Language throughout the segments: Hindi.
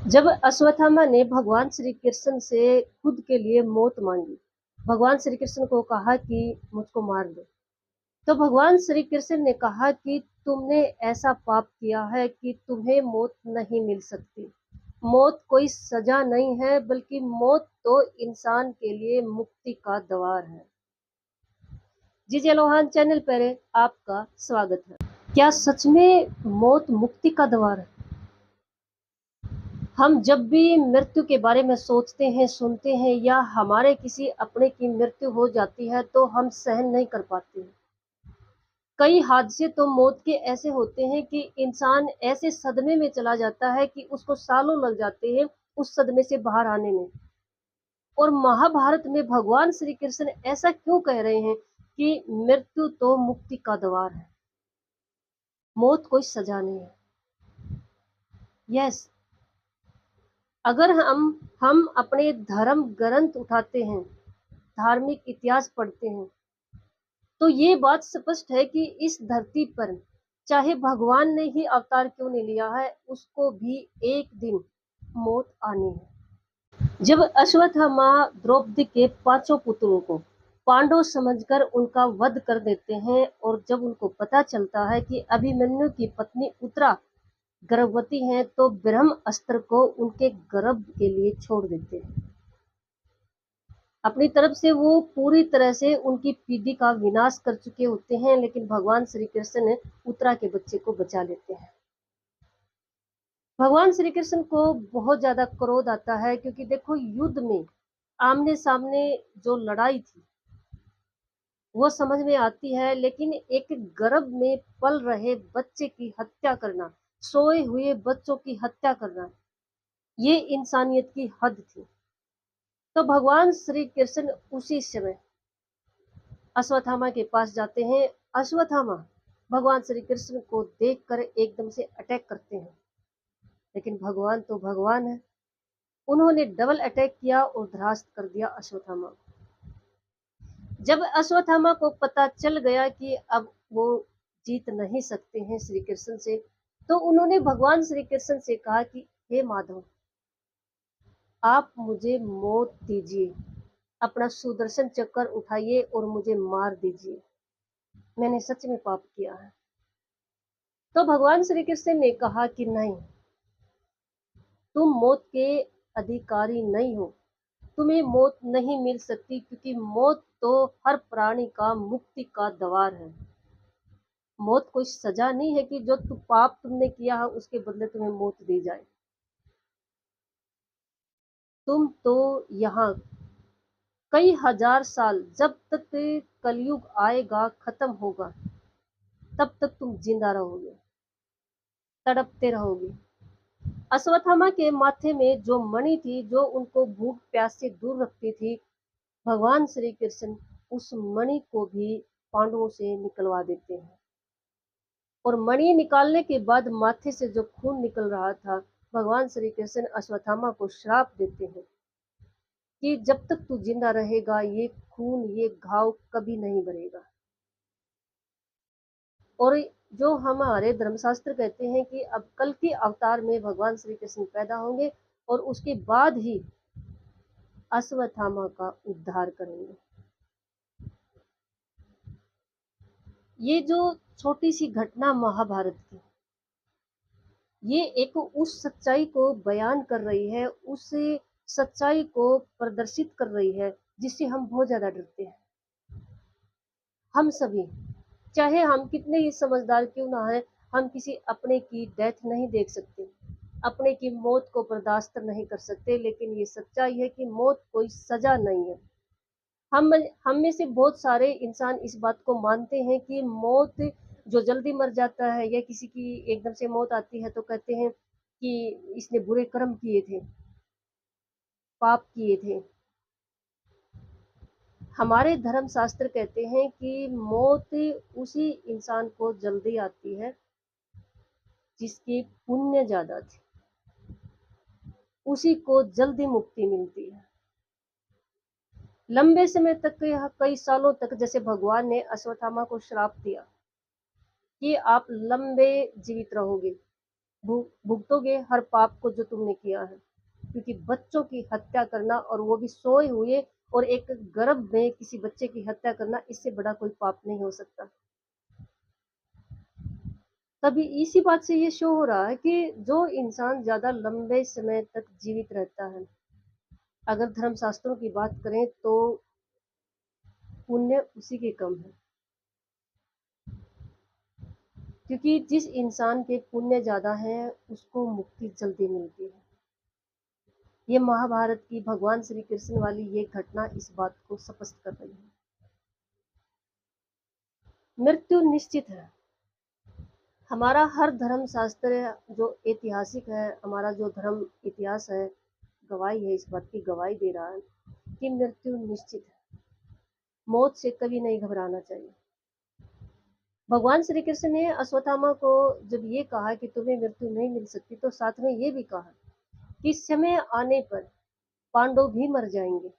जब अश्वत्थामा ने भगवान श्री कृष्ण से खुद के लिए मौत मांगी, भगवान श्री कृष्ण को कहा कि मुझको मार दो। तो भगवान श्री कृष्ण ने कहा कि तुमने ऐसा पाप किया है कि तुम्हें मौत नहीं मिल सकती। मौत कोई सजा नहीं है, बल्कि मौत तो इंसान के लिए मुक्ति का द्वार है। जीजे लोहान चैनल पर आपका स्वागत है। क्या सच में मौत मुक्ति का द्वार है? हम जब भी मृत्यु के बारे में सोचते हैं, सुनते हैं या हमारे किसी अपने की मृत्यु हो जाती है तो हम सहन नहीं कर पाते हैं। कई हादसे तो मौत के ऐसे होते हैं कि इंसान ऐसे सदमे में चला जाता है कि उसको सालों लग जाते हैं उस सदमे से बाहर आने में। और महाभारत में भगवान श्री कृष्ण ऐसा क्यों कह रहे हैं कि मृत्यु तो मुक्ति का द्वार है, मौत कोई सजा नहीं है। यस, अगर हम अपने धर्म ग्रंथ उठाते हैं, धार्मिक इतिहास पढ़ते हैं, तो ये बात स्पष्ट है कि इस धरती पर चाहे भगवान ने ही अवतार क्यों नहीं लिया है, उसको भी एक दिन मौत आनी है। जब अश्वत्थामा द्रौपदी के पांचों पुत्रों को पांडव समझकर उनका वध कर देते हैं और जब उनको पता चलता है कि अभिमन्यु की पत्नी उत्तरा गर्भवती हैं, तो ब्रह्मास्त्र को उनके गर्भ के लिए छोड़ देते हैं। अपनी तरफ से वो पूरी तरह से उनकी पीढ़ी का विनाश कर चुके होते हैं, लेकिन भगवान श्री कृष्ण उत्तरा के बच्चे को बचा लेते हैं। भगवान श्री कृष्ण को बहुत ज्यादा क्रोध आता है, क्योंकि देखो, युद्ध में आमने सामने जो लड़ाई थी वो समझ में आती है, लेकिन एक गर्भ में पल रहे बच्चे की हत्या करना, सोए हुए बच्चों की हत्या करना, ये इंसानियत की हद थी। तो भगवान श्री कृष्ण उसी समय अश्वत्थामा के पास जाते हैं। अश्वत्थामा भगवान श्री कृष्ण को देखकर एकदम से अटैक करते हैं, लेकिन भगवान तो भगवान है, उन्होंने डबल अटैक किया और ध्वस्त कर दिया अश्वत्थामा को। जब अश्वत्थामा को पता चल गया कि अब वो जीत नहीं सकते हैं श्री कृष्ण से, तो उन्होंने भगवान श्री कृष्ण से कहा कि हे माधव, आप मुझे मौत दीजिए, अपना सुदर्शन चक्र उठाइए और मुझे मार दीजिए, मैंने सच में पाप किया है। तो भगवान श्री कृष्ण ने कहा कि नहीं, तुम मौत के अधिकारी नहीं हो, तुम्हें मौत नहीं मिल सकती, क्योंकि मौत तो हर प्राणी का मुक्ति का द्वार है। मौत कोई सजा नहीं है कि जो पाप तुमने किया है उसके बदले तुम्हें मौत दी जाए। तुम तो यहाँ कई हजार साल, जब तक कलयुग आएगा, खत्म होगा, तब तक तुम जिंदा रहोगे, तड़पते रहोगे। अश्वत्थामा के माथे में जो मणि थी, जो उनको भूख प्यास से दूर रखती थी, भगवान श्री कृष्ण उस मणि को भी पांडवों से निकलवा देते हैं। और मणि निकालने के बाद माथे से जो खून निकल रहा था, भगवान श्री कृष्ण अश्वत्थामा को श्राप देते हैं कि जब तक तू जिंदा रहेगा, ये खून, ये घाव कभी नहीं भरेगा। और जो हमारे धर्मशास्त्र कहते हैं कि अब कल के अवतार में भगवान श्री कृष्ण पैदा होंगे और उसके बाद ही अश्वत्थामा का उद्धार करेंगे। ये जो छोटी सी घटना महाभारत की, ये एक उस सच्चाई को बयान कर रही है, उस सच्चाई को प्रदर्शित कर रही है जिससे हम बहुत ज्यादा डरते हैं। हम सभी, चाहे हम कितने ही समझदार क्यों ना है, हम किसी अपने की डेथ नहीं देख सकते, अपने की मौत को बर्दाश्त नहीं कर सकते, लेकिन ये सच्चाई है कि मौत कोई सजा नहीं है। हम में से बहुत सारे इंसान इस बात को मानते हैं कि मौत, जो जल्दी मर जाता है या किसी की एकदम से मौत आती है, तो कहते हैं कि इसने बुरे कर्म किए थे, पाप किए थे। हमारे धर्म शास्त्र कहते हैं कि मौत उसी इंसान को जल्दी आती है जिसकी पुण्य ज्यादा थी, उसी को जल्दी मुक्ति मिलती है। लंबे समय तक, कई सालों तक, जैसे भगवान ने अश्वत्थामा को श्राप दिया कि आप लंबे जीवित रहोगे, भुगतोगे हर पाप को जो तुमने किया है। क्योंकि बच्चों की हत्या करना, और वो भी सोए हुए, और एक गर्भ में किसी बच्चे की हत्या करना, इससे बड़ा कोई पाप नहीं हो सकता। तभी इसी बात से ये शो हो रहा है कि जो इंसान ज्यादा लंबे समय तक जीवित रहता है, अगर धर्मशास्त्रों की बात करें तो पुण्य उसी के कम है। क्योंकि जिस इंसान के पुण्य ज्यादा है उसको मुक्ति जल्दी मिलती है। ये महाभारत की भगवान श्री कृष्ण वाली ये घटना इस बात को स्पष्ट कर रही है। मृत्यु निश्चित है। हमारा हर धर्म शास्त्र जो ऐतिहासिक है, हमारा जो धर्म इतिहास है, गवाही है, इस बात की गवाही दे रहा है कि मृत्यु निश्चित है। मौत से कभी नहीं घबराना चाहिए। भगवान श्री कृष्ण ने अश्वत्थामा को जब ये कहा कि तुम्हें मृत्यु नहीं मिल सकती, तो साथ में ये भी कहा कि समय आने पर पांडव भी मर जाएंगे,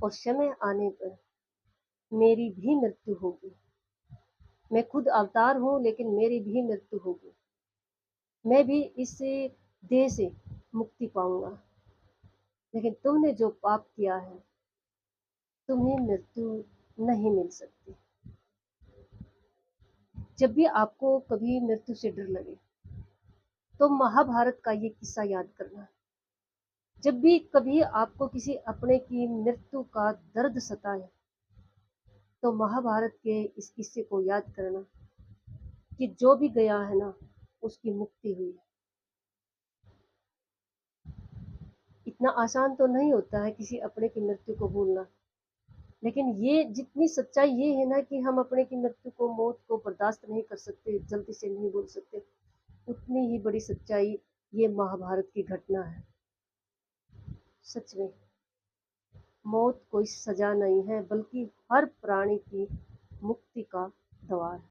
और समय आने पर मेरी भी मृत्यु होगी। मैं खुद अवतार हूँ, लेकिन मेरी भी मृत्यु होगी। मैं भी इस देह से मुक्ति पाऊंगा। लेकिन तुमने जो पाप किया है, तुम्हें मृत्यु नहीं मिल सकती। जब भी आपको कभी मृत्यु से डर लगे तो महाभारत का ये किस्सा याद करना। जब भी कभी आपको किसी अपने की मृत्यु का दर्द सताए तो महाभारत के इस किस्से को याद करना कि जो भी गया है ना, उसकी मुक्ति हुई। इतना आसान तो नहीं होता है किसी अपने की मृत्यु को भूलना, लेकिन ये जितनी सच्चाई ये है ना कि हम अपने की मृत्यु को, मौत को बर्दाश्त नहीं कर सकते, जल्दी से नहीं भूल सकते, उतनी ही बड़ी सच्चाई ये महाभारत की घटना है। सच में मौत कोई सजा नहीं है, बल्कि हर प्राणी की मुक्ति का द्वार है।